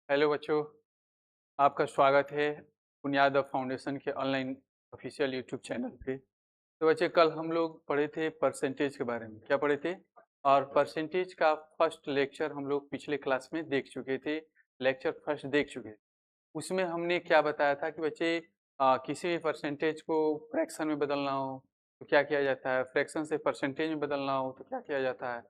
Hello बच्चों, आपका स्वागत है बुनियाद फाउंडेशन के ऑनलाइन ऑफिशियल यूट्यूब चैनल पे। तो बच्चे कल हम लोग पढ़े थे परसेंटेज के बारे में, क्या पढ़े थे? और परसेंटेज का फर्स्ट लेक्चर हम लोग पिछले क्लास में देख चुके थे, लेक्चर फर्स्ट देख चुके थे। उसमें हमने क्या बताया था कि बच्चे किसी भी परसेंटेज को फ्रैक्शन में बदलना हो तो क्या किया जाता है, फ्रैक्शन से परसेंटेज में बदलना हो तो क्या किया जाता है।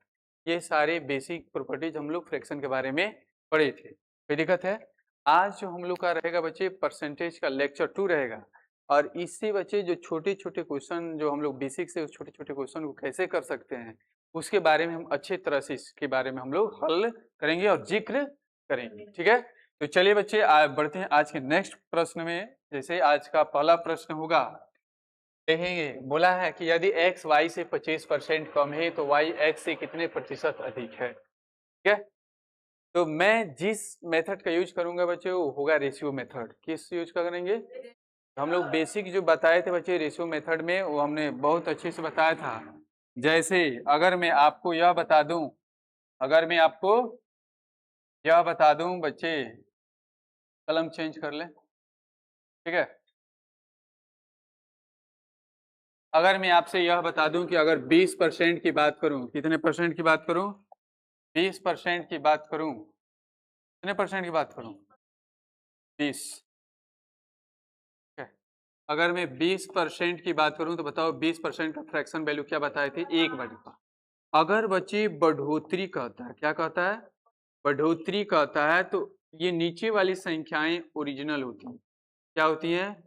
ये सारे बेसिक प्रॉपर्टीज हम लोग फ्रैक्शन के बारे में पढ़े थे। कोई दिक्कत है? आज जो हम लोग का रहेगा बच्चे परसेंटेज का लेक्चर 2 रहेगा। और इससे बच्चे जो छोटे छोटे क्वेश्चन जो हम लोग बेसिक से उस छोटे छोटे क्वेश्चन को कैसे कर सकते हैं उसके बारे में हम अच्छे तरह से इसके बारे में हम लोग हल करेंगे और जिक्र करेंगे। ठीक है, तो चलिए बच्चे बढ़ते हैं आज के नेक्स्ट प्रश्न में। जैसे आज का पहला प्रश्न होगा, देखेंगे बोला है कि यदि x y से 25% कम है तो y x से कितने प्रतिशत अधिक है। ठीक है, तो मैं जिस मेथड का यूज करूंगा बच्चे वो होगा रेशियो मेथड। किस यूज का करेंगे? हम लोग बेसिक जो बताए थे बच्चे रेशियो मेथड में वो हमने बहुत अच्छे से बताया था। जैसे अगर मैं आपको यह बता दूं, बच्चे, कलम चेंज कर लें। ठीक है, अगर मैं आपसे यह बता दूं कि अगर 20% की बात करूं, कितने परसेंट की बात करूं? 20% की बात करूं, कितने परसेंट की बात करूं? 20। अगर मैं 20% की बात करूं तो बताओ 20% का फ्रैक्शन वैल्यू क्या बताए थे? 1/5। अगर बच्चे बढ़ोतरी कहता है, क्या कहता है? बढ़ोतरी कहता है तो ये नीचे वाली संख्याएं ओरिजिनल होती हैं। क्या होती हैं?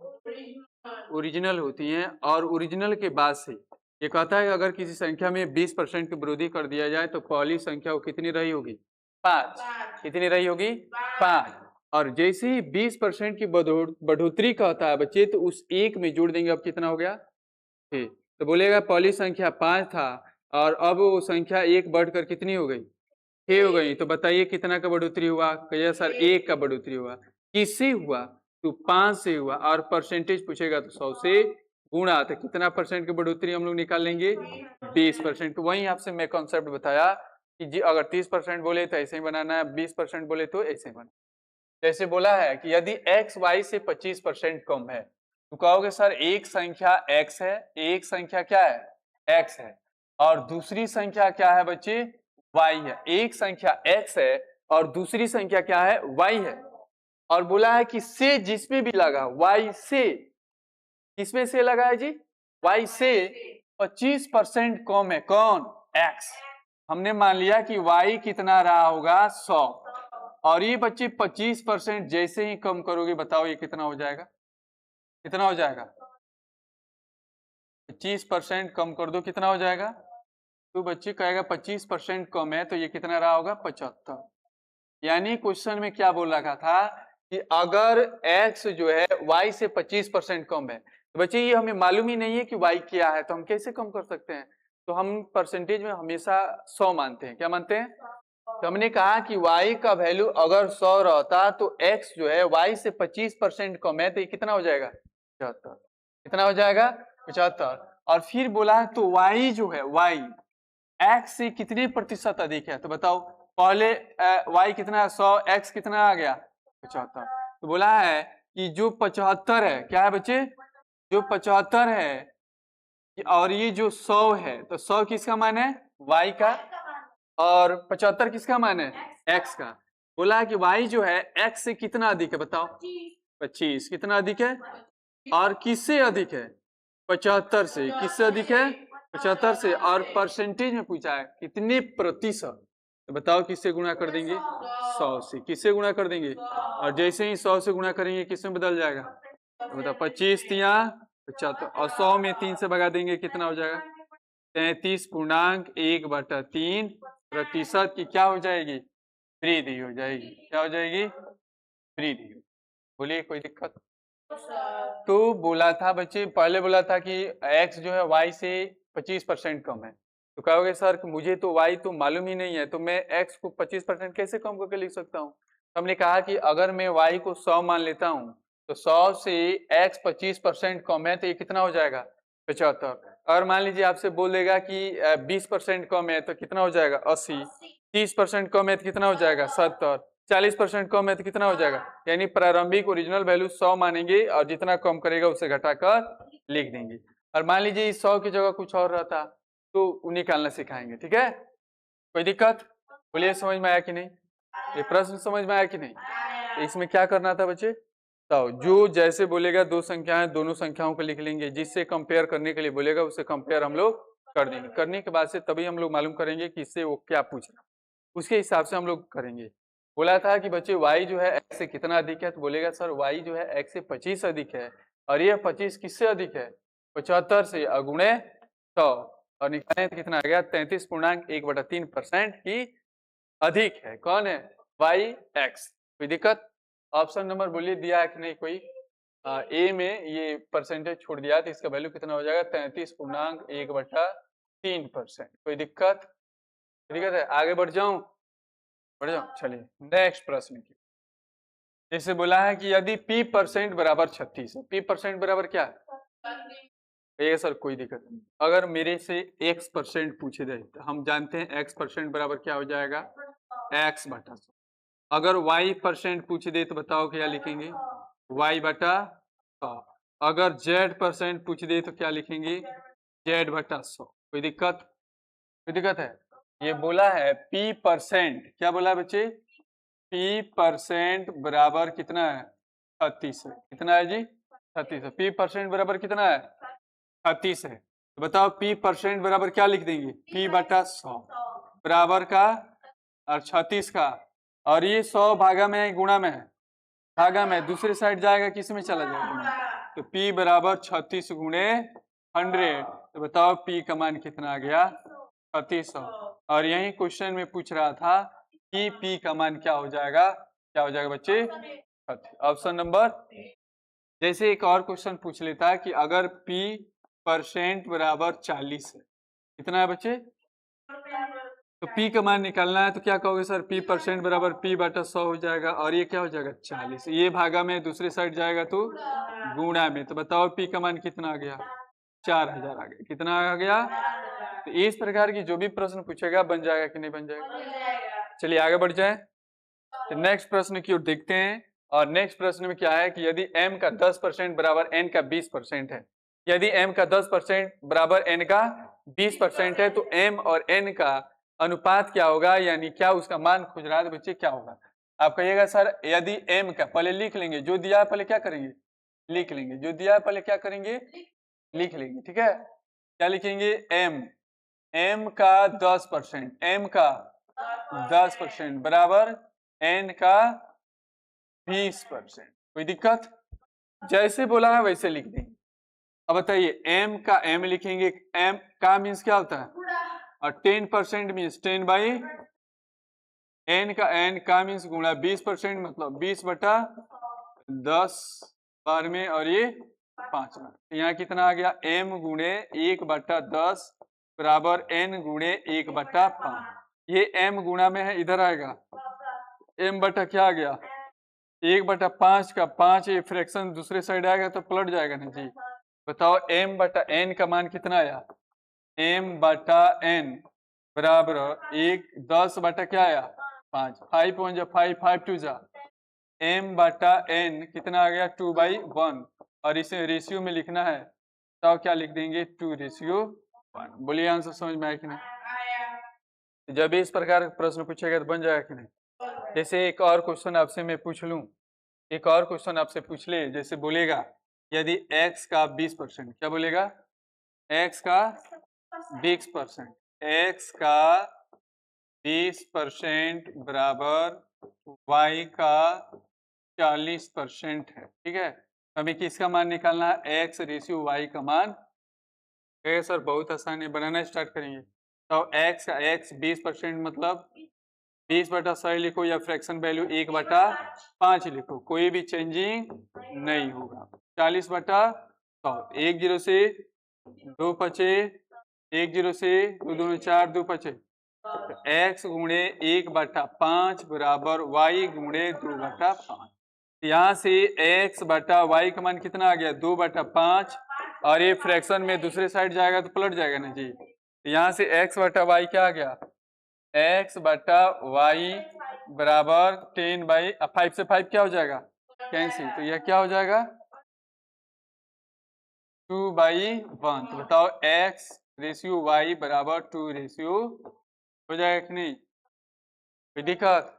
ओरिजिनल होती हैं। और ओरिजिनल के बाद से ये कहता है कि अगर किसी संख्या में 20% की वृद्धि कर दिया जाए तो पहली संख्या वो कितनी रही होगी? 5। कितनी रही होगी? 5। और जैसे ही 20% की बढ़ोतरी कहता है बच्चे तो उस एक में जोड़ देंगे। अब कितना हो गया? 6। तो बोलेगा पहली संख्या 5 था और अब वो संख्या 1 बढ़कर कितनी हो गई? 6 हो गई। तो बताइए कितना का बढ़ोतरी हुआ? कहिए सर 1 का बढ़ोतरी हुआ। किससे हुआ? तो 5 से हुआ। और परसेंटेज पूछेगा तो 100 से गुणा। तो कितना परसेंट की बढ़ोतरी हम लोग निकाल लेंगे? 20%। तो वही आपसे मैं कॉन्सेप्ट बताया कि जी अगर 30% बोले तो ऐसे ही बनाना है, 20% बोले तो ऐसे ही बनाना। जैसे बोला है कि यदि x y से 25% कम है तो कहोगे सर एक संख्या x है, एक संख्या क्या है? x है, और दूसरी संख्या क्या है बच्चे? y है। एक संख्या x है और दूसरी संख्या क्या है? y है। और बोला है कि से जिसमें भी लगा, y से, किसमें से लगा है जी? y से 25% कम है। कौन? x। हमने मान लिया कि y कितना रहा होगा? 100। और ये बच्चे 25% जैसे ही कम करोगे बताओ ये कितना हो जाएगा? कितना हो जाएगा? 25% कम कर दो, कितना हो जाएगा? तो बच्चे कहेगा 25% कम है तो ये कितना रहा होगा? 75। यानी क्वेश्चन में क्या बोल रखा था कि अगर x जो है y से 25% कम है तो बच्चे ये हमें मालूम ही नहीं है कि y क्या है, तो हम कैसे कम कर सकते हैं? तो हम परसेंटेज में हमेशा 100 मानते हैं। क्या मानते हैं? तो हमने कहा कि y का वैल्यू अगर 100 रहता तो x जो है y से 25% कम है तो ये कितना हो जाएगा? 75। कितना हो जाएगा? 75। और फिर बोला तो y जो है y x से कितने प्रतिशत अधिक है? तो बताओ पहले y कितना है? 100, x कितना आ गया? 75। तो बोला है कि जो 75 है, क्या है बच्चे? जो 75 है और ये जो 100 है तो 100 किसका मान है? y का। और 75 किसका मान है? x का। बोला है कि y जो है x से कितना अधिक है? बताओ। 25। कितना अधिक है? और किससे अधिक है? 75 से। किससे अधिक है? 75 से। और परसेंटेज में पूछा है कितने प्रतिशत, तो बताओ किससे गुणा कर देंगे? 100 से। किससे गुणा कर देंगे? और जैसे ही 100 से गुणा करेंगे किसमें बदल जाएगा? तो बताओ 25 तिया 75 और 100 में 3 से भगा देंगे, कितना हो जाएगा? 33.1/3 प्रतिशत की क्या हो जाएगी? वृद्धि हो जाएगी। क्या हो जाएगी? वृद्धि। बोलिए कोई दिक्कत? तो बोला था बच्चे, पहले बोला था कि x जो है y से 25% कम है। तो कहोगे सर कि मुझे तो y तो मालूम ही नहीं है तो मैं x को 25% कैसे कम करके लिख सकता हूँ? तो हमने कहा कि अगर मैं y को 100 मान लेता हूँ तो 100 से x 25% कम है तो ये कितना हो जाएगा? 75। और मान लीजिए आपसे बोल देगा कि 20% कम है तो कितना हो जाएगा? 80। 30% कम है तो कितना हो जाएगा? 70। 40% कम है तो कितना हो जाएगा, यानी प्रारंभिक ओरिजिनल वैल्यू 100 मानेंगे और जितना कम करेगा उसे घटाकर लिख देंगे। और मान लीजिए इस 100 की जगह कुछ और रहता तो निकालना सिखाएंगे, ठीक है। कोई दिक्कत? बोलिए समझ में आया कि नहीं, ये प्रश्न समझ में आया कि नहीं। तो इसमें क्या करना था बच्चे, तो जो जैसे बोलेगा दो संख्याएं दोनों संख्याओं को लिख लेंगे, जिससे कंपेयर करने के लिए बोलेगा उससे कंपेयर हम लोग कर देंगे। करने के बाद से तभी हम लोग मालूम करेंगे कि इससे वो क्या पूछ रहा है, उसके हिसाब से हम लोग करेंगे। बोला था कि बच्चे y जो है x से कितना अधिक है, तो बोलेगा सर y जो है x से 25 अधिक है, और ये 25 किससे अधिक है, 75 से, अगुणे 100, और निकालें तो कितना आ गया 33.1/3% की अधिक है। कौन है, y x। कोई दिक्कत? ऑप्शन नंबर बोलिए दिया है कि नहीं कोई, ए में ये परसेंटेज छोड़ दिया तो इसका वैल्यू कितना हो जाएगा 33.1/3%। कोई दिक्कत? दिक्कत है? आगे बढ़ जाऊं, चलिए नेक्स्ट प्रश्न की। जैसे बोला है कि यदि p% बराबर 36 है, p% बराबर क्या है सर, कोई दिक्कत नहीं। अगर मेरे से x% पूछे जाए तो हम जानते हैं x% बराबर क्या हो जाएगा, x बटा 100। अगर y% पूछे दे तो बताओ क्या लिखेंगे, y बटा 100। अगर z% पूछ दे तो क्या लिखेंगे, z बटा 100। कोई दिक्कत? कोई दिक्कत है? ये बोला है p%, क्या बोला है बच्चे, p% बराबर कितना है 36 है। कितना है जी, 36 है। p% बराबर कितना है 36 है। तो बताओ p% बराबर क्या लिख देंगे, p बटा 100 बराबर का और 36 का, और ये 100 भागा में है गुणा में है, भागा में दूसरी साइड जाएगा, किस में चला जाएगा, तो p बराबर 36 गुणे 100। तो बताओ p का मान कितना आ गया 3600। और यही क्वेश्चन में पूछ रहा था कि p का मान क्या हो जाएगा, क्या हो जाएगा बच्चे, ऑप्शन नंबर। जैसे एक और क्वेश्चन पूछ लेता कि अगर p% बराबर 40 है, कितना है बच्चे, तो p का मान निकालना है तो क्या कहोगे सर, p% बराबर p बटा 100 हो जाएगा, और ये क्या हो जाएगा 40, ये भागा में दूसरे साइड जाएगा तो गुणा में। तो बताओ p का मान कितना आ गया, 4000 आ गया। कितना आ गया? तो इस प्रकार की जो भी प्रश्न पूछेगा बन जाएगा कि नहीं बन जाएगा। चलिए आगे बढ़ जाए, तो नेक्स्ट प्रश्न की ओर देखते हैं। और नेक्स्ट प्रश्न में क्या है कि यदि m का 10% बराबर n का 20% है, यदि m का 10% बराबर n का 20% है तो m और n का अनुपात क्या होगा, यानी क्या उसका मान खोज रहा है, तो बच्चे क्या होगा। आप कहिएगा सर यदि m का, पहले लिख लेंगे, जो दिया है पहले क्या करेंगे, लिख लेंगे, जो दिया है पहले क्या करेंगे, लिख लेंगे, ठीक है। क्या लिखेंगे, m का 10%, m का 10% बराबर n का 20%। कोई दिक्कत? जैसे बोला है वैसे लिख देंगे। अब बताइए m का m लिखेंगे, m का मीन्स क्या होता है, और 10% मीन्स 10 बाई n का n का मीन्स गुणा 20%, मतलब 20 बटा 10 बार में, और ये 5 बार। यहाँ कितना आ गया, m गुणे 1 बटा 10 बराबर n गुणे 1 बटा 5। ये m गुणा में है, इधर आएगा m बटा क्या आ गया 1 बटा 5 का 5, ये फ्रैक्शन दूसरे साइड आएगा तो पलट जाएगा ना जी। बताओ m बटा n का मान कितना आया, m बटा n बराबर 1, 10 बटा क्या आया 5, 5 1 जा 5, 5 2 जा, m बटा n कितना आ गया 2/1, और इसे रेशियो में लिखना है तो क्या लिख देंगे 2:1। बोलिए आंसर समझ में आया कि नहीं। जब इस प्रकार का प्रश्न पूछेगा तो बन जाएगा कि नहीं। जैसे एक और क्वेश्चन आपसे मैं पूछ लूं, एक और क्वेश्चन आपसे पूछ ले, जैसे बोलेगा यदि x का 20%, क्या बोलेगा, x का 20%, x का 20% बराबर y का 40% है, ठीक है। हमें किसका मान निकालना है, x रेशियो y का मान। सर बहुत आसान है, बनाना स्टार्ट करेंगे। तो x का x 20% मतलब 20 बटा 100 लिखो, या फ्रैक्शन वैल्यू 1 बटा 5 लिखो, कोई भी चेंजिंग नहीं होगा। 40 बटा 100, 1 0 से 2 पचे, 1 0 से 2 दूनी 4, 2 पचे, x गुणे 1 बटा 5 बराबर y गुणे 2 बटा 5। यहाँ से x बटा y का मान कितना आ गया 2 बटा 5, और ये फ्रैक्शन में दूसरे साइड जाएगा तो पलट जाएगा ना जी। यहाँ से x बटा y क्या आ गया, x बटा y बराबर 10/5 से 5 क्या हो जाएगा कैंसिल, तो यह क्या हो जाएगा 2/1। तो बताओ x रेशियो y बराबर 2 रेशियो हो जाएगा कि नहीं, कोई दिक्कत।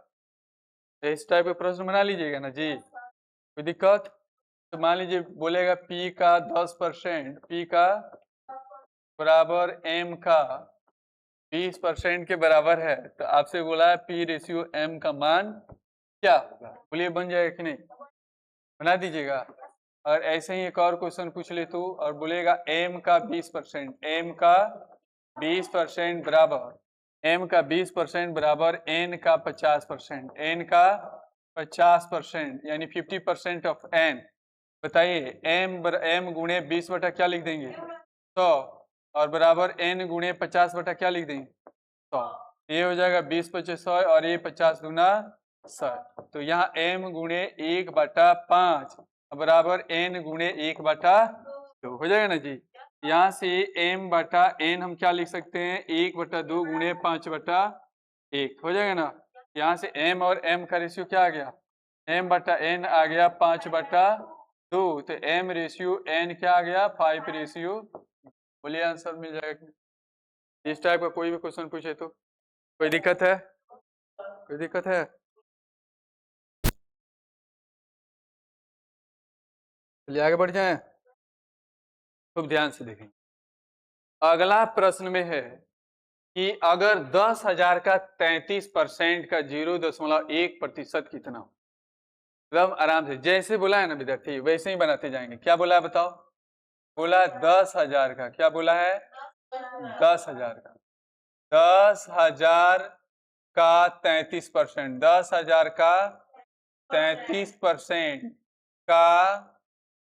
इस टाइप का प्रश्न बना लीजिएगा ना जी, कोई दिक्कत। तो मान लीजिए बोलेगा p का 10%, p का बराबर m का 20% के बराबर है, तो आपसे बोला है p रेशियो m का मान क्या होगा, बोलिए बन जाएगा कि नहीं, बना दीजिएगा। और ऐसे ही एक और क्वेश्चन पूछ ले तो, और बोलेगा m का 20%, m का 20% बराबर, m का 20% बराबर n का 50%, n का 50% यानी 50% ऑफ n। बताइए m गुणे 20 बटा क्या लिख देंगे 100, और बराबर n गुणे 50 बटा क्या लिख देंगे 100। ये हो जाएगा 20 पचे 100 और ये 50 गुना 100। तो यहाँ m गुणे 1/5 बराबर n गुणे 1/2 हो जाएगा ना जी। यहाँ से m बटा n हम क्या लिख सकते हैं 1/2 गुणे 5/1 हो जाएगा ना। यहाँ से m और m का रेशियो क्या आ गया m बटा n आ गया 5/2, तो m रेशियो n क्या आ गया 5 रेशियो। बोलिए आंसर मिल जाएगा कि नहीं? इस टाइप का कोई भी क्वेश्चन पूछे तो कोई दिक्कत है, कोई दिक्कत है। चलिए आगे बढ़ जाएं, खूब ध्यान से देखें। अगला प्रश्न में है कि अगर 10,000 का 33% का 0.1% कितना हो। एकदम आराम से जैसे बोला है ना विद्यार्थी वैसे ही बनाते जाएंगे। क्या बोला है बताओ, बोला 10,000 का, क्या बोला है 10,000 का, 10,000 का 33%, 10,000 का 33% का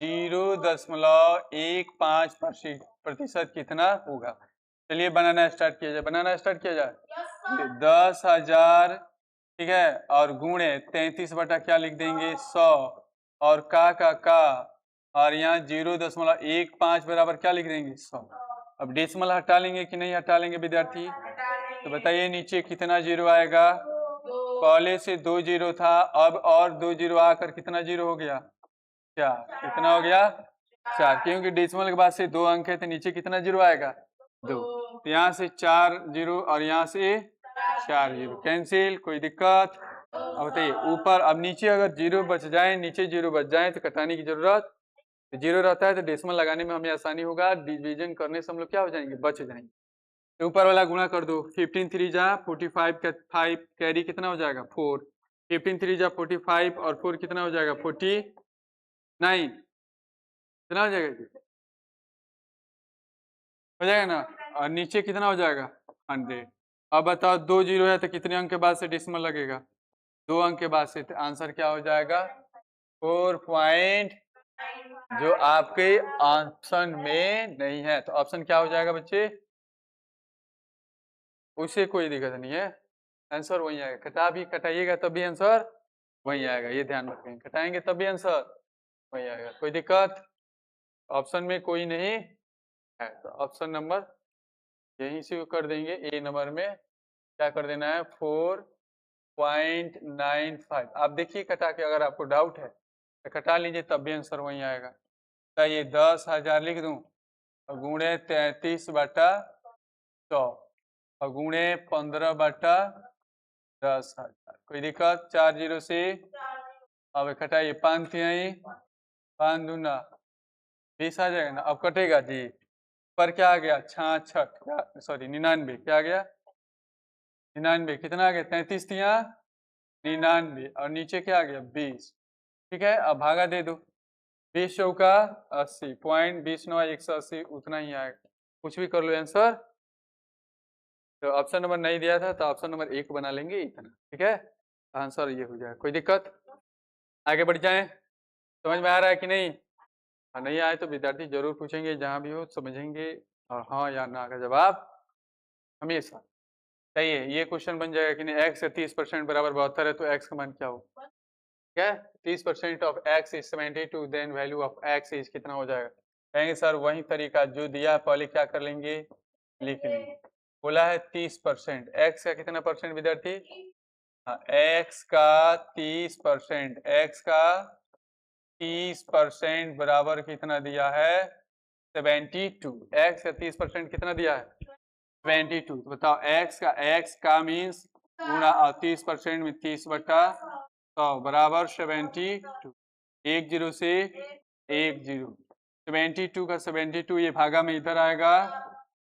0.15% कितना होगा। चलिए बनाना स्टार्ट किया जाए, बनाना स्टार्ट किया जाए। 10,000 ठीक है, और गुणे 33 बटा क्या लिख देंगे 100, और का और यहाँ 0.15 बराबर क्या लिख देंगे 100। अब डेसिमल हटा लेंगे कि नहीं हटा लेंगे विद्यार्थी, तो बताइए नीचे कितना जीरो आएगा। पहले से 2 जीरो था, अब और 2 जीरो आकर कितना जीरो हो गया 4, कितना हो गया 4, क्योंकि डेसिमल के बाद से 2 अंक है तो नीचे कितना जीरो आएगा 2, तो यहाँ से 4 जीरो और यहाँ से 4 जीरो कैंसिल, कोई दिक्कत। अब बताइए ऊपर, अब नीचे अगर जीरो बच जाए, नीचे जीरो बच जाए तो कटाने की जरूरत, जीरो रहता है तो डेसिमल लगाने में हमें आसानी होगा, डिवीजन करने से हम लोग क्या हो जाएंगे बच जाएंगे। तो ऊपर वाला गुणा कर दो, 15 3 जा 45 का 5 कैरी कितना हो जाएगा 4, 15 3 जा 45 और 4 कितना हो जाएगा 49, कितना हो जाएगा हो जाएगा ना। और नीचे कितना हो जाएगा 100। अब बताओ 2 जीरो है तो कितने अंक के बाद से डेसिमल लगेगा 2 अंक के बाद से, तो आंसर क्या हो जाएगा 4 पॉइंट, जो आपके ऑप्शन में नहीं है। तो ऑप्शन क्या हो जाएगा बच्चे, उसे कोई दिक्कत नहीं है, आंसर वही आएगा। कटा भी कटाइएगा तब भी आंसर वही आएगा, ये ध्यान रखें, कटाएंगे तब भी आंसर वही आएगा, कोई दिक्कत। ऑप्शन में कोई नहीं है तो ऑप्शन नंबर यहीं से कर देंगे, ए नंबर में क्या कर देना है 4.95। आप देखिए कटा के, अगर आपको डाउट है तो कटा लीजिए तब भी आंसर वही आएगा। तो ये 10,000 लिख दूं और गुणे 33/100 और गुणे 15/10,000, कोई दिक्कत। 4 जीरो से अब कटाइए 5 तिहाई 5 दूना 20 आ जाएगा ना। अब कटेगा जी, पर क्या आ गया 66, सॉरी 99, क्या आ गया 99, कितना आ गया 33 तिया 99 और नीचे क्या आ गया 20, ठीक है। अब भागा दे दो, 20 चौका 80, पॉइंट 20×9 180, उतना ही आएगा, कुछ भी कर लो आंसर। तो ऑप्शन नंबर नहीं दिया था तो ऑप्शन नंबर 1 बना लेंगे इतना, ठीक है, आंसर ये हो जाएगा, कोई दिक्कत। आगे बढ़ जाएं, समझ में आ रहा है कि नहीं, नहीं आए तो विद्यार्थी जरूर पूछेंगे, जहां भी हो समझेंगे और हाँ या ना का जवाब हमेशा। सही है, ये क्वेश्चन बन जाएगा कि नहीं, x से 30% बराबर 72 है तो x का मान क्या हो, ठीक है। 30% of x is 72, then value of x is कितना हो जाएगा। कहेंगे सर वही तरीका जो दिया है, पहले क्या कर लेंगे लिख लेंगे। बोला है 30%, x का कितना परसेंट विद्यार्थी एक्स का 30%, एक्स का 30% बराबर कितना दिया है 72। एक्स का 30% कितना दिया है 22। तो बताओ एक्स का मीन्स गुणा 30% में 30/100 बराबर 72। 10 से 10, 72 का 72 ये भागा में इधर आएगा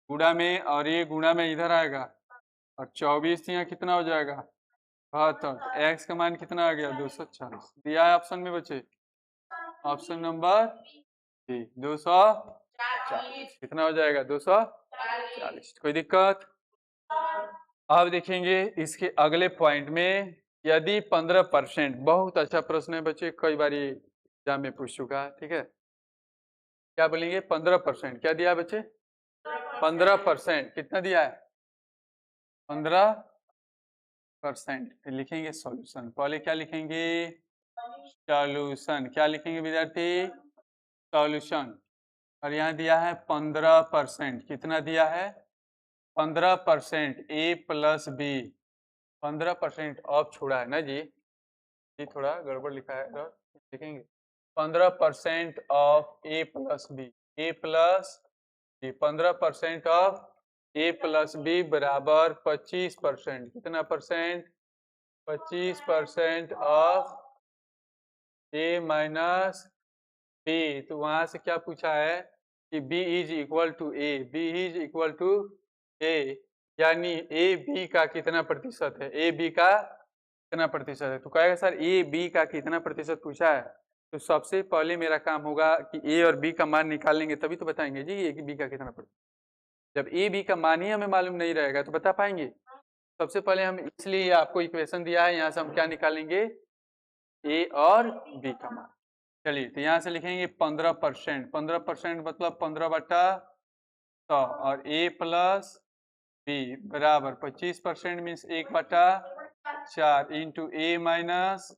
गुणा में, और ये गुणा में इधर आएगा, और 24 यहाँ कितना हो जाएगा 72। एक्स का मान कितना आ गया 240 दिया है ऑप्शन में बच्चे, ऑप्शन नंबर डी 240 कितना हो जाएगा 240। कोई दिक्कत? अब देखेंगे इसके अगले पॉइंट में, यदि 15%, बहुत अच्छा प्रश्न है बच्चे, कई बार एग्जाम में पूछ चुका है, ठीक है। क्या बोलेंगे 15%, क्या दिया है बच्चे 15%, कितना दिया है 15%। लिखेंगे सॉल्यूशन, पहले क्या लिखेंगे सॉल्यूशन, क्या लिखेंगे विद्यार्थी सॉल्यूशन। और यहाँ दिया है 15%, कितना दिया है 15%, ए प्लस बी 15% ऑफ छोड़ा है ना जी, ये थोड़ा गड़बड़ लिखा है, तो लिखेंगे 15% of A plus B, A plus B 15% of A plus B बराबर 25%, कितना percent 25% of A minus B. तो वहां से क्या पूछा है कि b is equal to A, B is equal to A, यानी ए बी का कितना प्रतिशत है, ए बी का कितना प्रतिशत है। तो कहेगा सर ए बी का कितना प्रतिशत पूछा है, तो सबसे पहले मेरा काम होगा कि ए और बी का मान निकाल लेंगे, तभी तो बताएंगे जी ए बी का कितना प्रतिशत। जब ए बी का मान ही हमें मालूम नहीं रहेगा तो बता पाएंगे। सबसे पहले हम, इसलिए आपको इक्वेशन दिया है, यहाँ से हम क्या निकालेंगे ए और बी का मान। चलिए तो यहाँ से लिखेंगे 15%, 15% मतलब 15/100, और ए प्लस बी बराबर 25% मीन्स 1/4 इंटू ए माइनस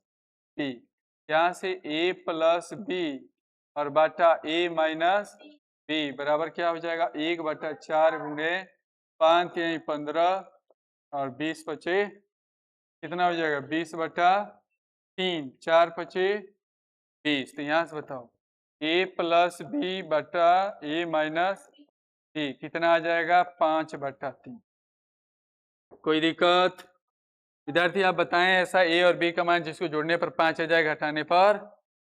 बी। यहाँ से ए प्लस बी और बटा ए माइनस बी बराबर क्या हो जाएगा 1/4 गुणे 5 यही 15 और 20 बचे कितना हो जाएगा 20/3, 4 बचे 20। तो यहाँ से बताओ a प्लस बी बटा ए माइनस बी कितना आ जाएगा 5/3। कोई दिक्कत? विद्यार्थी आप बताएं ऐसा a और b का मान जिसको जोड़ने पर 5 आ जाए घटाने पर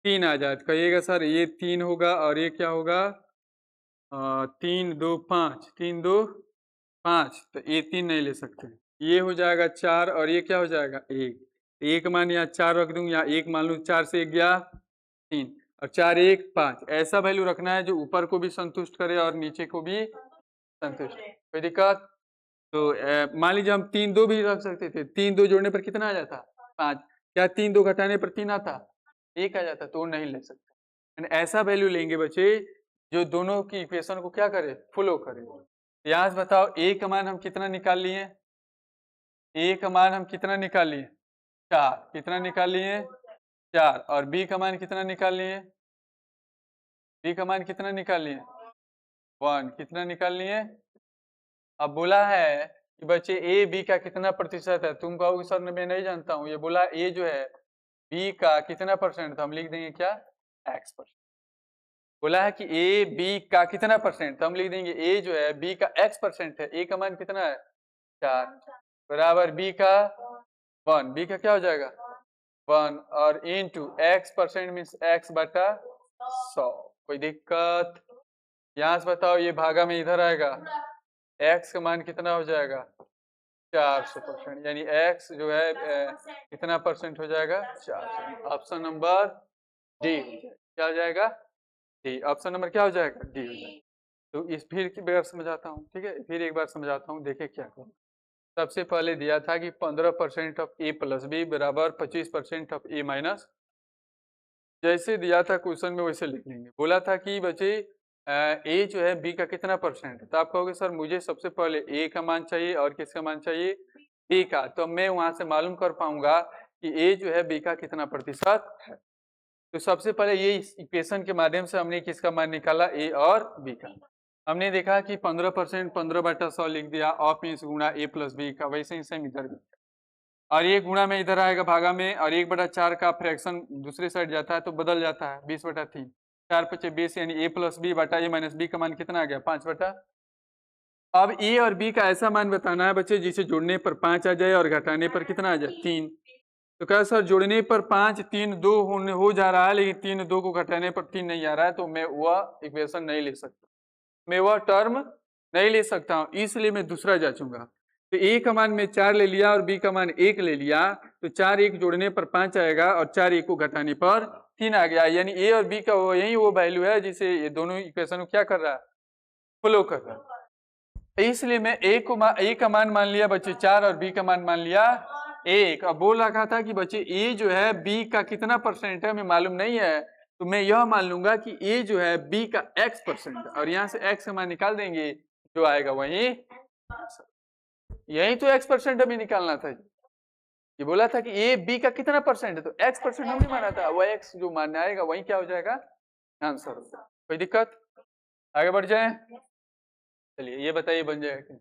3 आ जाए, तो कहिएगा सर ये 3 होगा और ये क्या होगा 3 2 5, 3 2 5, तो ये 3 नहीं ले सकते, ये हो जाएगा 4 और ये क्या हो जाएगा 1। एक मान यहाँ 4 रख दूं, यहाँ 1 मान लूँ, 4 से 1 गया 3 और 4 1 5, ऐसा वैल्यू रखना है जो ऊपर को भी संतुष्ट करे और नीचे को भी संतुष्ट। कोई दिक्कत? तो मान लीजिए हम 3 2 भी रख सकते थे, 3 2 जोड़ने पर कितना आ जाता 5, क्या 3 2 घटाने पर 3 आता 1 आ जाता, तो नहीं ले सकते। ऐसा वैल्यू लेंगे बच्चे जो दोनों की इक्वेशन को क्या करे फॉलो करे। यहाँ से बताओ ए का मान हम कितना निकाल लिए, ए का मान हम कितना निकाल लिए 4, कितना निकाल लिए 4, और बी का मान कितना निकाल लिए, बी का मान कितना निकाल लिए 1, कितना निकाल लिए। अब बोला है कि बच्चे ए बी का कितना प्रतिशत है, तुम कहोगे सर मैं नहीं जानता हूँ, ये बोला ए जो है बी का कितना परसेंट, तो हम लिख देंगे क्या x%। बोला है कि ए बी का कितना परसेंट, तो हम लिख देंगे ए जो है बी का x% है, ए का मान कितना है 4 बराबर बी का 1, बी का क्या हो जाएगा 1 और इंटू x% मीन्स x/100। कोई दिक्कत? यहाँ से बताओ ये भागा में इधर आएगा, x का मान कितना हो जाएगा 400%, यानी x जो है कितना परसेंट हो जाएगा 400। ऑप्शन नंबर डी क्या हो जाएगा डी, ऑप्शन नंबर क्या हो जाएगा डी हो जाएगा। तो इस फिर एक बार समझाता हूँ, ठीक है, फिर एक बार समझाता हूँ, देखिए क्या करूँ। सबसे पहले दिया था कि 15% ऑफ ए प्लस बी बराबर 25% ऑफ ए माइनस, जैसे दिया था क्वेश्चन में वैसे लिख लेंगे। बोला था कि बच्चे ए जो है बी का कितना परसेंट है, तो आप कहोगे सर मुझे सबसे पहले ए का मान चाहिए और किसका मान चाहिए बी का, तो मैं वहां से मालूम कर पाऊंगा कि ए जो है बी का कितना प्रतिशत है। तो सबसे पहले ये इक्वेशन के माध्यम से हमने किसका मान निकाला ए और बी का। हमने देखा कि 15% 15/100 लिख दिया, ऑफ मीन्स गुणा ए प्लस बी का, वैसे ही सेम इधर भी। और ये गुणा में इधर आएगा भागा में, और 1/4 का फ्रैक्शन दूसरे साइड जाता है तो बदल जाता है 20/3। 4×5 = 20, यानी a + b बटा a - b का मान कितना आ गया 5/। अब a और b का ऐसा मान बताना है बच्चे जिसे जोड़ने पर 5 आ जाए और घटाने पर कितना आ जाए 3। तो क्या सर जोड़ने पर 5 3 2 हो जा रहा है, लेकिन 3 2 को घटाने पर 3 नहीं आ रहा है, तो मैं वह इक्वेशन नहीं ले सकता, मैं वह टर्म नहीं ले सकता हूं, इसलिए मैं दूसरा जांचूंगा। तो a का मान मैं 4 ले लिया और b का मान 1 ले लिया, तो 4 1 जोड़ने पर 5 आएगा और 4 1 को घटाने पर 3 आ गया, यानी a और b का यही वो वैल्यू है जिसे ये दोनों इक्वेशन को क्या कर रहा है, फॉलो कर रहा है। इसलिए मैं a का मान लिया बच्चे 4 और b का मान लिया 1। अब बोल रखा था कि बच्चे a जो है b का कितना % है हमें मालूम नहीं है, तो मैं यह मान लूंगा कि a जो है b का x% और यहाँ से x का मान निकाल देंगे, जो आएगा वही, यही तो x% हमें निकालना था। ये बोला था कि a b का कितना % है, तो x% हमने माना था, वह x जो मानने आएगा वही क्या हो जाएगा, आंसर हो जाएगा। कोई दिक्कत, आगे बढ़ जाए। चलिए ये बताइए बन जाएगा कि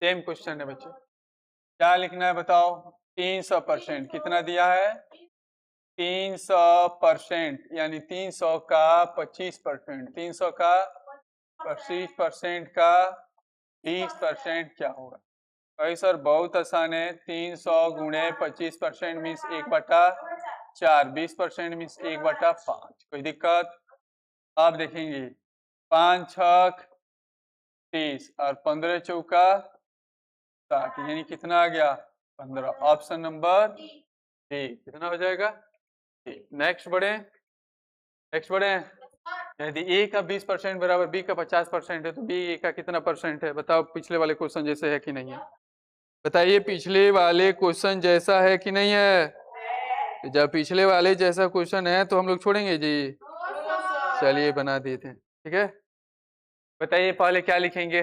सेम क्वेश्चन है बच्चे, क्या लिखना है बताओ। 300% कितना दिया है, 300%, यानी 300 का 25%, 300 का 25% का 20% क्या होगा। भाई सर बहुत आसान है, 300 गुणे 25% मीन्स 1/4, 20% मीन्स 1/5। कोई दिक्कत। आप देखेंगे 5 6 30 और 15 चौका 60, यानी कितना आ गया 15। ऑप्शन नंबर डी कितना हो जाएगा। नेक्स्ट बढ़े। यदि ए का 20% बराबर बी का 50% है, तो बी ए का कितना % है बताओ। पिछले वाले क्वेश्चन जैसे है कि नहीं है, बताइए पिछले वाले क्वेश्चन जैसा है कि नहीं है। तो जब पिछले वाले जैसा क्वेश्चन है तो हम लोग छोड़ेंगे जी, चलिए बना देते हैं, ठीक है। बताइए पहले क्या लिखेंगे,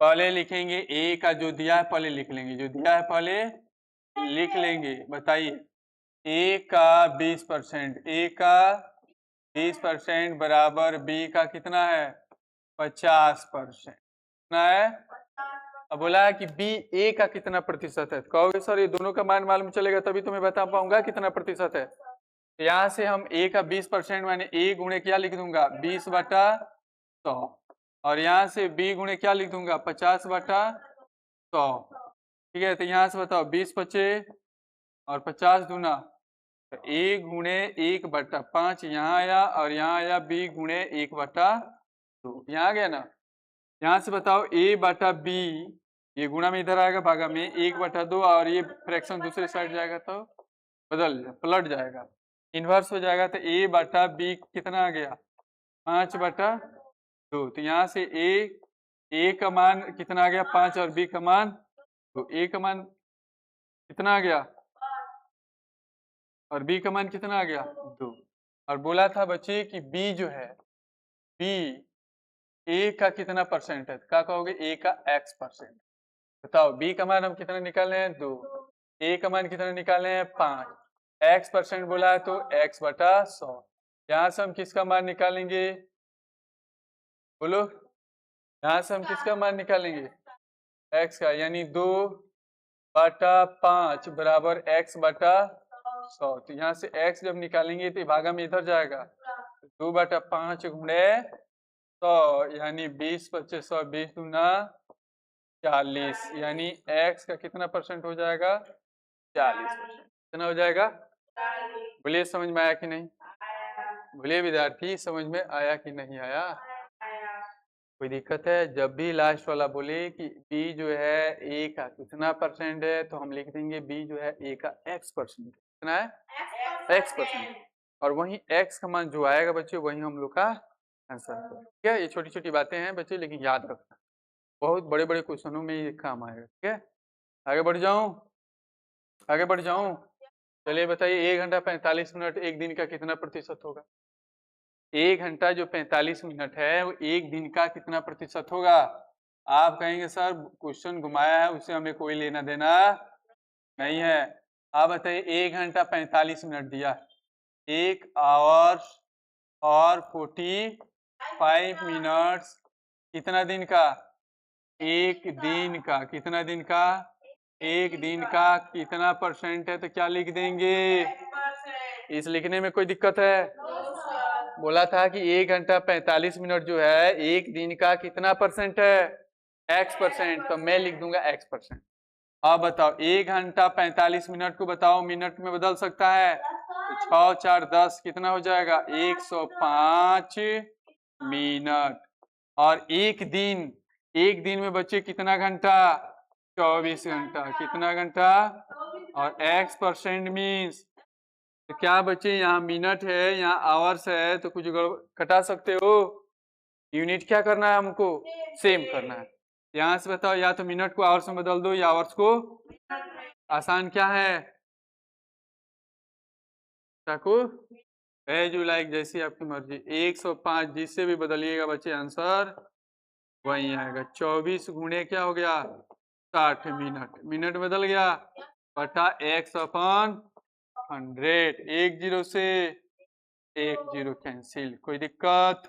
पहले लिखेंगे ए का जो दिया है पहले लिख लेंगे, जो दिया है पहले लिख लेंगे। बताइए ए का 20%, ए का 20% बराबर बी का कितना है 50%, कितना है। अब बोला है कि बी ए का कितना प्रतिशत है, तो कहोगे सर ये दोनों का मान मालूम चलेगा तभी तो मैं बता पाऊंगा कितना प्रतिशत है। तो यहाँ से हम ए का 20% माने ए गुणे क्या लिख दूंगा 20/100, और यहाँ से बी गुणे क्या लिख दूंगा 50/100, ठीक है। तो यहाँ से बताओ 20 बचे और 50 दूना, तो ए गुणे 1/5 यहाँ आया, और यहाँ आया बी गुणे 1/2, यहाँ आ गया ना। यहाँ से बताओ a बटा b, ये गुणा में इधर आएगा भागा में 1/2, और ये फ्रैक्शन दूसरे साइड जाएगा तो पलट जाएगा, इन्वर्स हो जाएगा। तो a बटा b कितना आ गया 5/2। तो यहाँ से a का मान कितना आ गया 5 और b का मान, तो a का मान कितना आ गया और b का मान कितना आ गया 2। और बोला था बच्चे कि b जो है b ए का कितना % है, क्या कहोगे ए का x%। बताओ बी का मान हम कितना निकाले हैं 2, ए का मान कितना निकाले हैं 5, x% बोला है तो x/100। यहाँ से हम किसका मान निकालेंगे बोलो, यहाँ से हम किसका मान निकालेंगे x का, यानी 2/5 बराबर x/100। तो यहाँ से x जब निकालेंगे तो भागा में इधर जाएगा, 2/5 गुणे 100, यानी 20 × 100, 20 दूना 40, यानी x का कितना % हो जाएगा 40%। कितना हो जाएगा बोलिए, समझ में आया कि नहीं, बोलिए विद्यार्थी समझ में आया कि नहीं आया। कोई दिक्कत है, जब भी लास्ट वाला बोले कि b जो है a का कितना % है, तो हम लिख देंगे b जो है a का x%, कितना है x%, और वही x का मान जो आएगा बच्चे वही हम लोग का आंसर है। ठीक है, ये छोटी छोटी बातें हैं बच्चे, लेकिन याद रखना बहुत बड़े बड़े क्वेश्चनों में ये काम आएगा। ठीक है, आगे बढ़ जाऊं। चलिए बताइए 1 घंटा 45 मिनट एक दिन का कितना प्रतिशत होगा। 1 घंटा जो 45 मिनट है वो एक दिन का कितना प्रतिशत होगा। आप कहेंगे सर क्वेश्चन घुमाया है उससे हमें कोई लेना देना नहीं है। आप बताइए 1 घंटा 45 मिनट दिया, 1 आवर और 45 मिनट्स कितना दिन का, एक दिन का, कितना दिन का एक दिन का कितना परसेंट है तो क्या लिख देंगे? इस लिखने में कोई दिक्कत है? बोला था कि 1 घंटा 45 मिनट जो है एक दिन का कितना परसेंट है? x%, तो मैं लिख दूंगा x%। अब बताओ 1 घंटा 45 मिनट को बताओ मिनट में बदल सकता है? तो 6 4 10 कितना हो जाएगा? 105 मिनट। और एक दिन में बचे कितना घंटा? 24 घंटा। कितना घंटा? और x% मीन्स तो क्या बचे? यहाँ मिनट है, यहाँ आवर्स है, तो कुछ कटा सकते हो? यूनिट क्या करना है हमको? सेम करना है। यहाँ से बताओ, या तो मिनट को आवर्स में बदल दो या आवर्स को। आसान क्या है? चाकू एज यू लाइक, जैसी आपकी मर्जी। 105 जिससे भी बदलिएगा बच्चे आंसर वही आएगा। 24 गुणे क्या हो गया? 60 मिनट। मिनट बदल गया बटा x/100। 1 0 से 1 0 कैंसिल। कोई दिक्कत?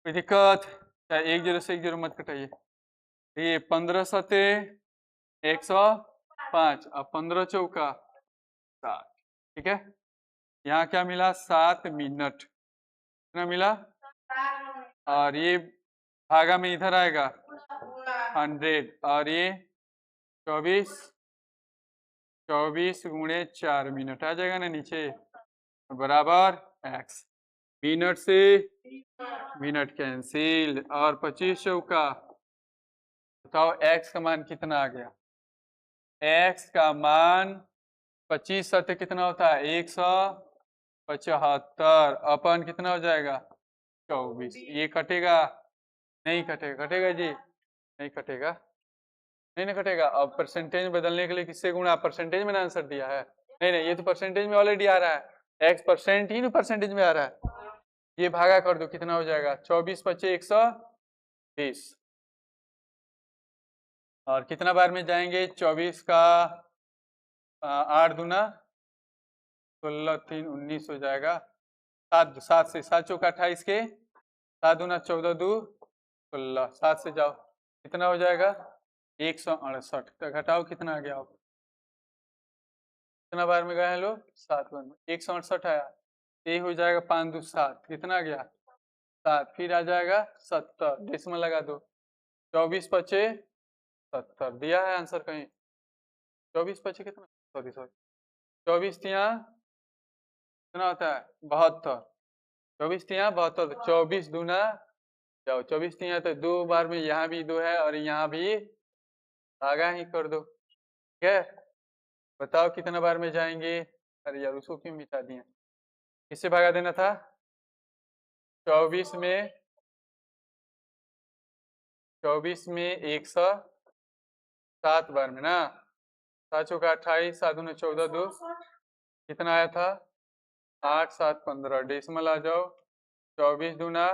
कोई दिक्कत? 1 0 से 1 0 मत कटाइए। ये 15 सते 105 और 15 चौका 7। ठीक है, यहाँ क्या मिला? 7 मिनट। कितना मिला? और ये भागा में इधर आएगा 100, और ये 24 गुणे 4 मिनट आ जाएगा ना नीचे, बराबर x। मिनट से मिनट कैंसिल, और 25 चौका। बताओ x का मान कितना आ गया? x का मान 25 सत्य कितना होता है? 175 अपन कितना हो जाएगा? 24। ये कटेगा? नहीं कटेगा। कटेगा जी? नहीं कटेगा। नहीं ना कटेगा। अब परसेंटेज बदलने के लिए किससे गुणा? परसेंटेज में आंसर दिया है। नहीं नहीं, ये तो परसेंटेज में ऑलरेडी आ रहा है। x% ही ना परसेंटेज में आ रहा है। ये भागा कर दो, कितना हो जाएगा? 24 25 120। और कितना बार में जाएंगे? 24 का 8 दूना 16 3 19 हो जाएगा। 7 से 7 चौका 28 के 7 दूना 14 2 16। 7 से जाओ, कितना हो जाएगा? 168। तो घटाओ, कितना आ गया? आप कितना बार में गए हैं लोग? 7 बार में। 168 आया, ये हो जाएगा 5 2 7। कितना आ गया? 7। फिर आ जाएगा 70, डेसिमल लगा दो। 24 पचे 70 दिया है आंसर कहीं? 24 पचे कितना? सॉरी 24 तिया कितना होता है? 72। 24 तिया 72। 24 दूना जाओ, 24 तिया तो 2 बार में यहाँ भी 2 है और यहाँ भी भागा ही कर दो। ठीक है, बताओ कितना बार में जाएंगे? अरे यार, उसको क्यों मिटा दिए? किससे भागा देना था? 24 में 107 बार में ना। 7 चौका 28, 7 दूना 14 2 कितना आया था? 8 7 15। डेसिमल आ जाओ। 24 दूना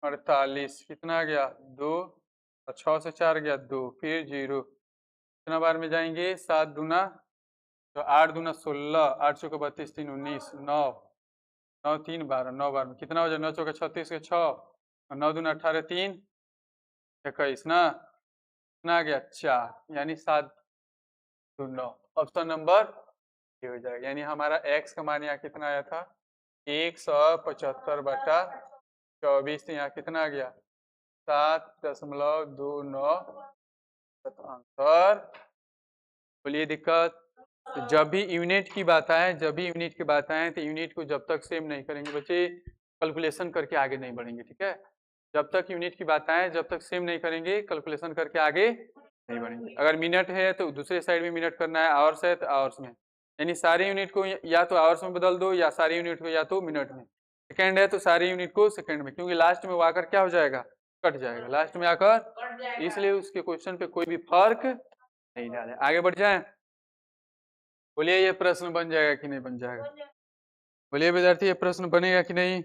48। कितना आ गया? 2। और 6 से 4 गया 2, फिर 0। कितना बार में जाएंगे? 7 दूना तो 8 दूना 16, 8 चौका 32 3 19 9 9 3 12। 9 बार में कितना हो जाए? 9 चौका 36 के 6 और 9 दूना 18 3 21 ना। कितना आ गया? 4, यानी 7 2 9। ऑप्शन नंबर ये हो जाएगा। यानी हमारा x का मान यहाँ कितना आया था? 175 बटा 24। तो यहाँ कितना आ गया? 7.29 आंसर। बोलिए दिक्कत? तो जब भी यूनिट की बात आए तो यूनिट को जब तक सेम नहीं करेंगे बच्चे, कैलकुलेशन करके आगे नहीं बढ़ेंगे। ठीक है, जब तक यूनिट की बात आए जब तक सेम नहीं करेंगे, कैलकुलेशन करके आगे नहीं बढ़ेंगे। अगर मिनट है तो दूसरे साइड में मिनट करना है, आवर्स है तो आवर्स में, यानी सारे यूनिट को या तो आवर्स में बदल दो या सारे यूनिट को या तो मिनट में। सेकंड है तो सारे यूनिट को सेकंड में, क्योंकि लास्ट में वो आकर क्या हो जाएगा? कट जाएगा लास्ट में आकर, इसलिए उसके क्वेश्चन पे कोई भी फर्क नहीं डाले। आगे बढ़ जाए। बोलिए ये प्रश्न बन जाएगा कि नहीं बन जाएगा? बोलिए विद्यार्थी, ये प्रश्न बनेगा कि नहीं?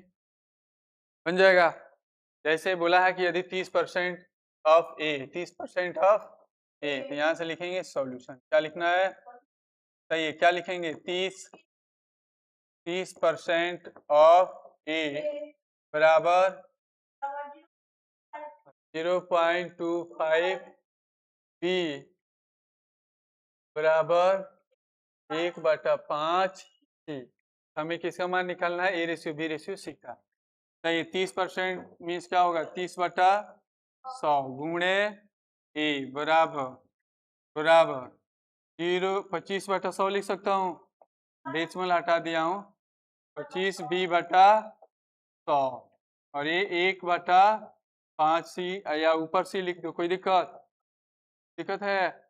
बन जाएगा। जैसे बोला है कि यदि 30% ऑफ ए, 30% ऑफ ए, तो यहाँ से लिखेंगे सॉल्यूशन। क्या लिखना है? सही है, क्या लिखेंगे? 30% ऑफ ए बराबर 0.25 बी बराबर 1/5 सी। हमें किसका मान निकालना है? A/B/C का। तो ये 30% मीन्स क्या होगा? 30/100 गुणे ए बराबर 25/100 लिख सकता हूँ। डेसिमल हटा दिया हूँ। 25B/100 और ये 1/5C या ऊपर C लिख दो, कोई दिक्कत है?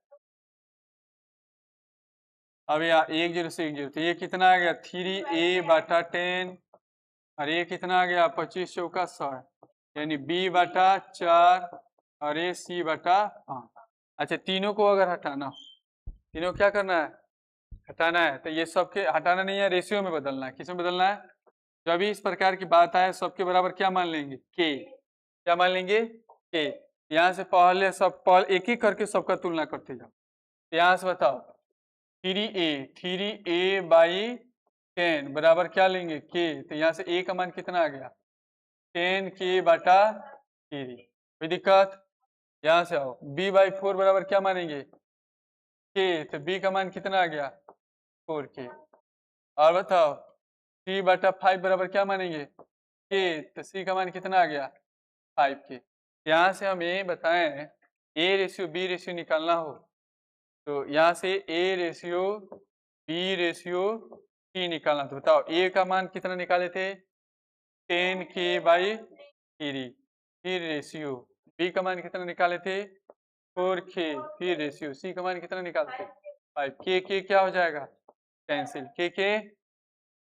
अब यार 10 से 10 तो ये कितना आ गया? 3A/10 और ये कितना आ गया? 25 चौका 100 यानी B/4 और ये C/5। अच्छा, तीनों को अगर हटाना, तीनों क्या करना है? हटाना है। तो ये सबके हटाना नहीं है, रेशियो में बदलना है। किस में बदलना है? जब भी इस प्रकार की बात आए सबके बराबर क्या मान लेंगे? के। क्या मान लेंगे? के। यहाँ से पहले एक एक करके सबका तुलना करते जाओ। यहाँ से बताओ 3A/10 बराबर क्या लेंगे? के। तो यहाँ से ए का मान कितना आ गया? 10K/3। कोई दिक्कत? यहाँ से आओ B/4 बराबर क्या मानेंगे? के। तो B का मान कितना आ गया? 4K। और बताओ C/5 बराबर क्या मानेंगे? के। तो C का मान कितना आ गया? 5K। यहाँ से हमें बताएं A/B निकालना हो तो यहाँ से A/B/C निकालना। तो बताओ A का मान कितना निकाले थे? 10K/3। फिर रेशियो B का मान कितना निकाले थे? 4K। फिर रेशियो C का मान कितना निकाले थे? 5। के क्या हो जाएगा? कैंसिल। के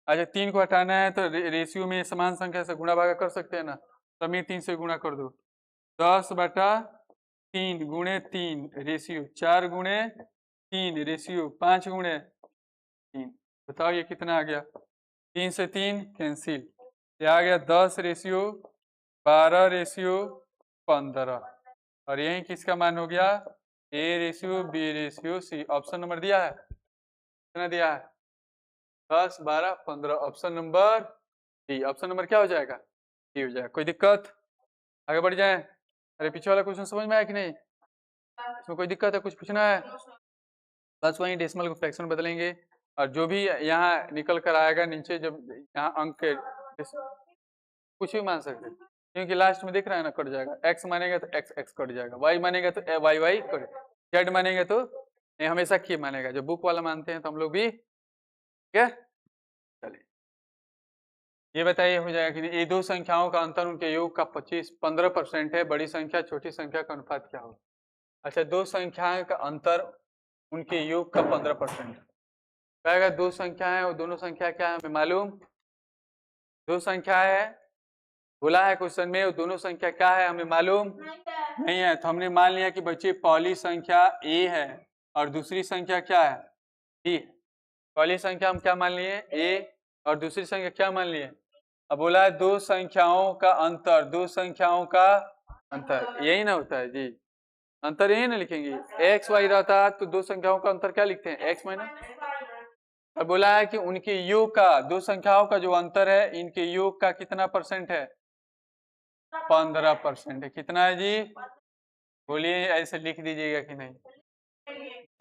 अच्छा, 3 को हटाना है तो रेशियो में समान संख्या से गुणा भागा कर सकते हैं ना। तो मैं 3 से गुणा कर दो। 10/3 गुणे 3 रेशियो 4 गुणे 3 रेशियो 5 गुणे 3। बताओ ये कितना आ गया? 3 से 3 कैंसिल। ये आ गया 10/12/15 और यही किसका मान हो गया? A/B/C। ऑप्शन नंबर दिया है, कितना दिया है? 10, 12, 15। Option number D. Option number क्या हो जाएगा? डी हो जाएगा। कोई दिक्कत? आगे बढ़ जाए। अरे पीछे वाला क्वेश्चन समझ में आया कि नहीं? इसमें कोई दिक्कत है? कुछ पूछना है? बस वही डेसिमल को फ्रैक्शन बदलेंगे और जो भी यहाँ निकल कर आएगा नीचे, जब यहाँ अंक के कुछ भी मान सकते हैं, क्योंकि लास्ट में दिख रहा है ना, कट जाएगा। x मानेगा तो x x कट जाएगा, y मानेगा तो y y कट, z मानेगा तो ये हमेशा की मानेगा। जो बुक वाला मानते हैं तो हम लोग भी, ठीक है। चलिए ये बताइए हो जाएगा कि नहीं? ये दो संख्याओं का अंतर उनके योग का 15% है। बड़ी संख्या छोटी संख्या का अनुपात क्या होगा? अच्छा, दो संख्याओं का अंतर उनके योग का 15% कहेगा। दो संख्या है और दोनों संख्या क्या है हमें मालूम? दो संख्या है, बोला है क्वेश्चन में, दोनों संख्या क्या है हमें मालूम नहीं है। तो हमने मान लिया कि बच्चे पहली संख्या a है और दूसरी संख्या क्या है? b। पहली संख्या हम क्या मान लिए? a और दूसरी संख्या क्या मान लिए? अब बोला है दो संख्याओं का अंतर, दो संख्याओं का अंतर, यही ना होता है जी। अंतर यही ना लिखेंगे। x y रहता है तो दो संख्याओं का अंतर क्या लिखते हैं? x minus. अब बोला है कि उनके योग का, दो संख्याओं का जो अंतर है इनके योग का कितना परसेंट है? 15% है। कितना है जी? बोलिए, ऐसे लिख दीजिएगा कि नहीं?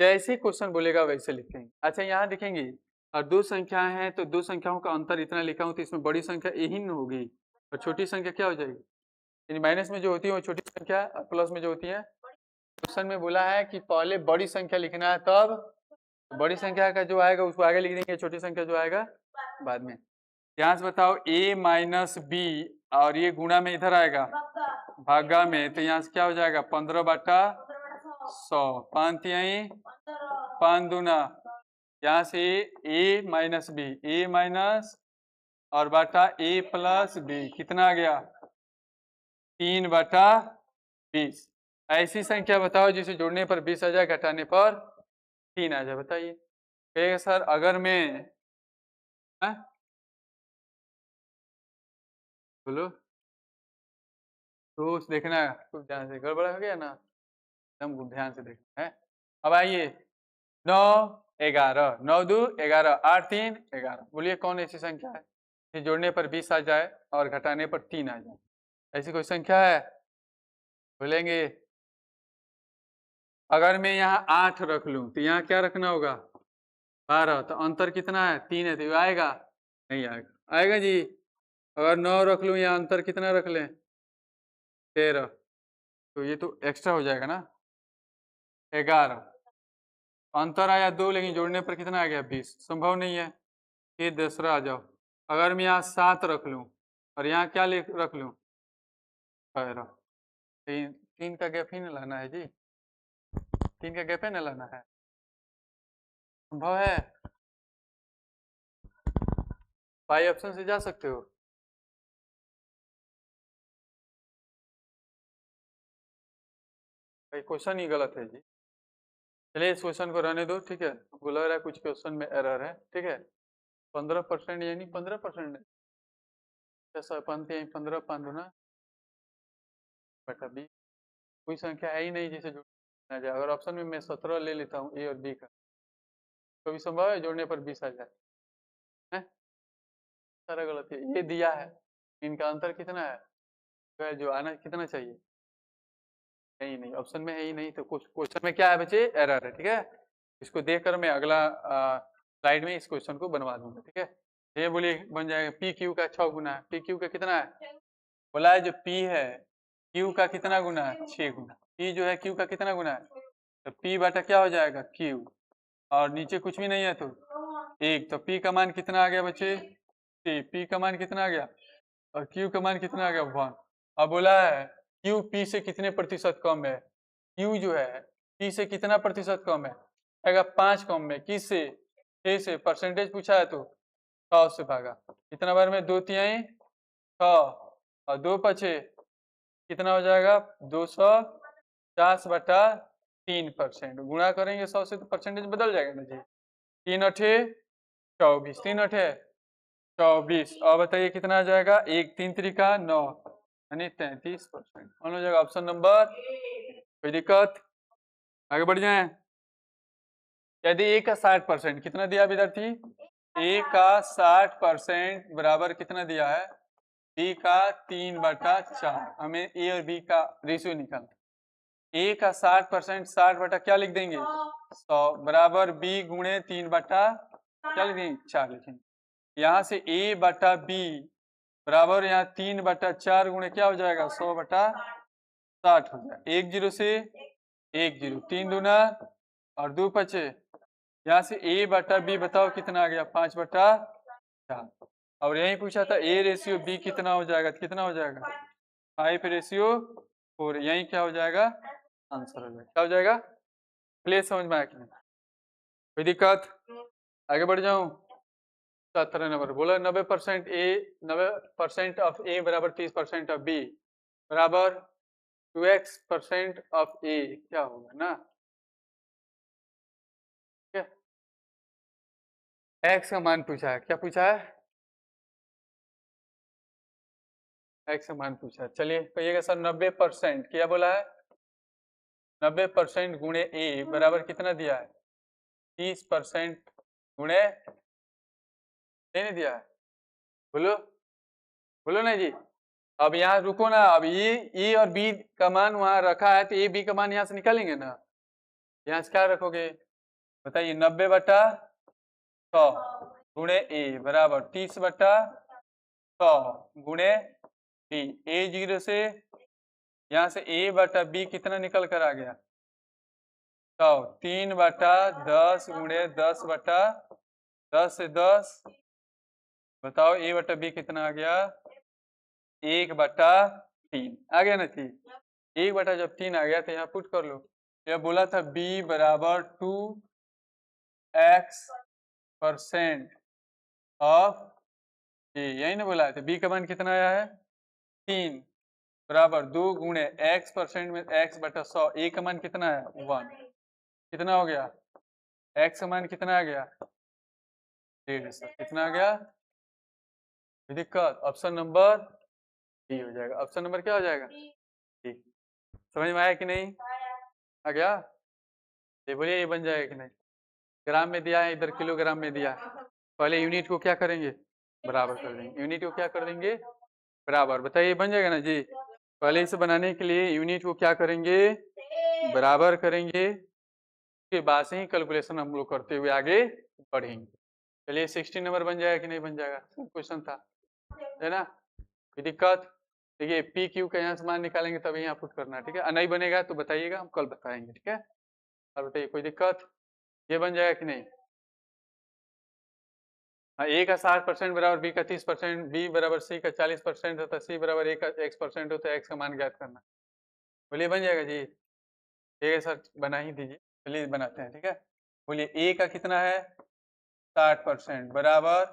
जैसे क्वेश्चन बोलेगा वैसे लिखेंगे। अच्छा, यहाँ लिखेंगे और दो संख्याएं हैं तो दो संख्याओं का अंतर इतना लिखा हूं तो इसमें बड़ी संख्या यही न होगी और छोटी संख्या क्या हो जाएगी? यानी माइनस में जो होती है वो छोटी संख्या और प्लस में जो होती है। क्वेश्चन में बोला है कि पहले बड़ी संख्या लिखना है, तब बड़ी संख्या का जो आएगा उसको आगे लिख देंगे, छोटी संख्या जो आएगा बाद में। यहाँ से बताओ a-b और ये गुणा में इधर आएगा भागा में, तो यहाँ से क्या हो जाएगा? 15/100। 5 यहीं 5 दूना, यहाँ से a minus B, a minus और बाटा a प्लस बी, कितना आ गया? 3/20। ऐसी संख्या बताओ जिसे जोड़ने पर 20 आ जाए, घटाने पर 3 आ जाए। बताइए। कहेगा सर अगर मैं, बोलो तो देखना है खूब ध्यान से, गड़बड़ा हो गया ना, एकदम खूब ध्यान से देखना है। अब आइए 9 11, 9 2 11, 8 3 11। बोलिए कौन ऐसी संख्या है कि जोड़ने पर 20 आ जाए और घटाने पर 3 आ जाए? ऐसी कोई संख्या है? बोलेंगे अगर मैं यहाँ 8 रख लूं तो यहाँ क्या रखना होगा 12, तो अंतर कितना है 3 है, तो ये आएगा नहीं आएगा, आएगा जी। अगर 9 रख लूं यहाँ अंतर कितना रख लें 13, तो ये तो एक्स्ट्रा हो जाएगा ना 11, अंतर आया 2 लेकिन जोड़ने पर कितना आ गया 20, संभव नहीं है। फिर दूसरा आ जाओ, अगर मैं यहाँ 7 रख लूं और यहाँ क्या रख लूं 13, 3 का गैप ही न लाना है जी, 3 का गैप है न लाना है, संभव है। बाई ऑप्शन से जा सकते हो। भाई क्वेश्चन ही गलत है जी, चलिए इस क्वेश्चन को रहने दो, ठीक है। हमको लग रहा है कुछ क्वेश्चन में एरर है, ठीक है। 15% यानी 15% ऐसा 15 5 गुना बटा 20, कोई संख्या है ही नहीं जिसे जोड़ना जाए। अगर ऑप्शन में मैं 17 ले लेता हूँ ए और बी का, तो भी संभव है जोड़ने पर 20 आ जाए, है सारा गलत है। ये दिया है, इनका अंतर कितना है, तो जो आना कितना चाहिए, नहीं नहीं ऑप्शन में है ही नहीं, तो कुछ क्वेश्चन में क्या है बच्चे एरर है, ठीक है। इसको देखकर मैं अगला स्लाइड में इस क्वेश्चन को बनवा दूंगा, ठीक है। ये बोलिए बन जाएगा पी क्यू का 6 गुना है, पी क्यू का कितना है, बोला है जो पी है क्यू का कितना गुना है 6 गुना, पी जो है क्यू का कितना गुना है, तो पी बटा क्या हो जाएगा क्यू, और नीचे कुछ भी नहीं है तो 1, तो पी का मान कितना आ गया बच्चे, पी का मान कितना आ गया और क्यू का मान कितना आ गया 1। अब बोला है क्यू पी से कितने प्रतिशत कम है, क्यू जो है पी से कितना प्रतिशत कम है, आएगा 5 कम में, किस से 6 से, परसेंटेज पूछा है तो 100 से भागा, कितना बार में 2 तिहाई 6 और 2 पचे कितना हो जाएगा 250 बटा 3%, गुणा करेंगे 100 से तो परसेंटेज बदल जाएगा ना जी, 3 अठे 24, 3 अठे 24, और बताइए कितना आ जाएगा 1 3 त्रिका 9 यानी 33%, हो जाएगा ऑप्शन नंबर। कोई दिक्कत, आगे बढ़ जाए। यदि ए का 60% कितना दिया विद्यार्थी, ए का 60% बराबर कितना दिया है बी का 3/4, हमें ए और बी का रेशियो निकालना, ए का 60% 60 बटा क्या लिख देंगे 100 बराबर बी गुणे 3/4 क्या लिख देंगे 4 लिखेंगे, यहाँ से ए बटा बी बराबर यहाँ 3/4 गुणे क्या हो जाएगा 100/60 हो जाएगा, 1 0 से 1 0, 3 दूना और 2 पचे, यहाँ से ए बटा बी बताओ कितना आ गया 5/4, और यही पूछा था ए रेशियो बी कितना हो जाएगा, कितना हो जाएगा 5/4, यही क्या हो जाएगा आंसर हो जाएगा, क्या हो जाएगा, प्लीज समझ में आया कि नहीं, कोई दिक्कत, आगे बढ़ जाऊं। 17 नंबर बोला 90% ए, 90% ऑफ ए बराबर 30% ऑफ बी बराबर 2x% ऑफ ए, क्या होगा ना, एक्स का मान पूछा है, क्या पूछा है एक्स का मान पूछा है, चलिए कहिएगा सर 90% क्या बोला है 90% गुणे ए बराबर कितना दिया है 30% गुणे, नहीं दिया है, बोलो बोलो ना जी। अब यहाँ रुको ना, अब ए और बी का मान वहां रखा है तो ए बी का मान यहाँ से निकालेंगे ना, यहाँ से क्या रखोगे बताइए 90/100 गुणे ए बराबर 30/100 गुणे बी, ए 0 से यहाँ से ए बटा बी कितना निकल कर आ गया 100, 3/10 गुणे 10/10 से 10, बताओ ए बटा बी कितना आ गया 1/3 आ गया ना थी, 1 जब 3 आ गया तो यहाँ पुट कर लो, यह बोला था b बराबर 2x% ऑफ ए, यही ना बोला है, तो b का मान कितना आया है 3 बराबर 2 गुणे x% में x/100, ए का मान कितना है 1, कितना हो गया x का मान कितना आ गया 150, कितना आ गया, दिक्कत ऑप्शन नंबर डी हो जाएगा, ऑप्शन नंबर क्या हो जाएगा डी, समझ में आया कि नहीं, आ गया, ये बोलिए ये बन जाएगा कि नहीं, ग्राम में दिया है इधर किलोग्राम में दिया है, पहले यूनिट को क्या करेंगे बराबर कर देंगे, यूनिट को क्या कर देंगे बराबर, बताइए बन जाएगा ना जी, पहले इसे बनाने के लिए यूनिट को क्या करेंगे बराबर करेंगे, उसके बाद से ही कैलकुलेशन हम लोग करते हुए आगे बढ़ेंगे। चलिए 16 नंबर बन जाएगा कि नहीं बन जाएगा, क्वेश्चन था, है ना, कोई दिक्कत? देखिए पी क्यू का यहाँ से मान निकालेंगे तभी यहाँ पुट करना है, ठीक है, नहीं बनेगा तो बताइएगा, हम कल बताएंगे, ठीक है। और बताइए कोई दिक्कत, ये बन जाएगा कि नहीं? हाँ, ए का 60% बराबर बी का 30%, बी बराबर सी का 40% होता है, सी बराबर ए का x% होता है, एक्स का मान ज्ञात करना। बोलिए बन जाएगा जी? ठीक है सर, बना ही दीजिए, चलिए बनाते हैं, ठीक है। बोलिए ए का कितना है 60% बराबर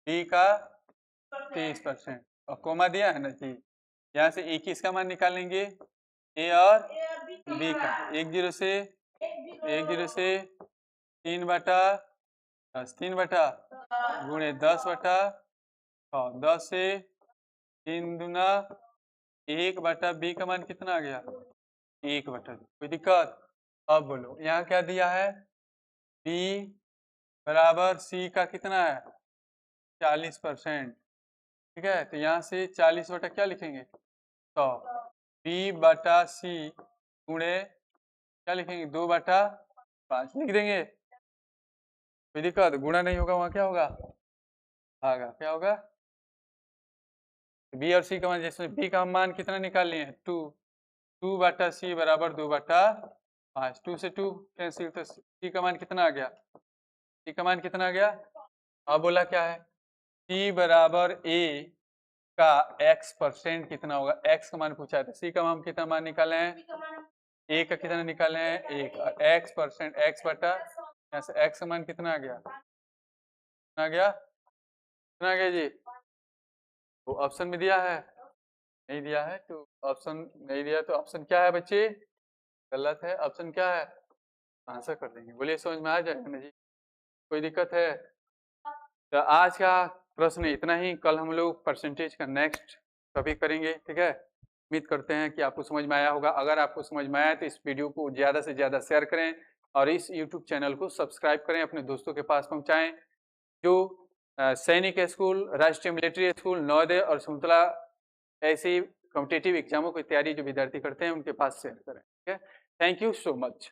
बी का 30%, और कोमा दिया है ना जी, यहाँ से ए किसका मान निकालेंगे, ए और बी का, 1 0 से 3/10, 3 गुणे 10/100, 10 से 3 दूना 1/बी का मान कितना आ गया 1/2, कोई दिक्कत? अब बोलो यहाँ क्या दिया है, बी बराबर सी का कितना है 40%, ठीक है, तो यहाँ से 40 क्या लिखेंगे 100, बी बटा सी गुणे क्या लिखेंगे 2/5 लिख देंगे, कोई दिक्कत? गुणा नहीं होगा वहाँ क्या होगा भागा, क्या होगा, बी और सी का मान, जैसे बी का मान कितना निकाल लिए 2/c बराबर 2/5, 2 से 2 कैंसिल, तो सी का मान कितना आ गया, सी का मान कितना आ गया, अब बोला क्या है, सी बराबर ए का x% कितना होगा, x का मान पूछा है, तो सी का मान कितना मान निकाले हैं, ए का कितना निकाले हैं 1, और x% x बटा, यहाँ से x का मान कितना आ गया, कितना आ गया, कितना आ गया जी, तो ऑप्शन में दिया है, नहीं दिया है, तो ऑप्शन नहीं दिया, तो ऑप्शन क्या है बच्चे, गलत है, ऑप्शन क्या है, आंसर कर देंगे। बोलिए समझ में आ जाएगा ना जी, कोई दिक्कत है? तो आज का प्रश्न इतना ही, कल हम लोग परसेंटेज का नेक्स्ट टॉपिक करेंगे, ठीक है। उम्मीद करते हैं कि आपको समझ में आया होगा, अगर आपको समझ में आया तो इस वीडियो को ज़्यादा से ज़्यादा शेयर करें और इस यूट्यूब चैनल को सब्सक्राइब करें, अपने दोस्तों के पास पहुंचाएं, जो सैनिक स्कूल, राष्ट्रीय मिलिट्री स्कूल, नवोदय और शकुंतला ऐसी कॉम्पिटिटिव एग्जामों की तैयारी जो विद्यार्थी करते हैं उनके पास शेयर करें, ठीक है। Thank you so much.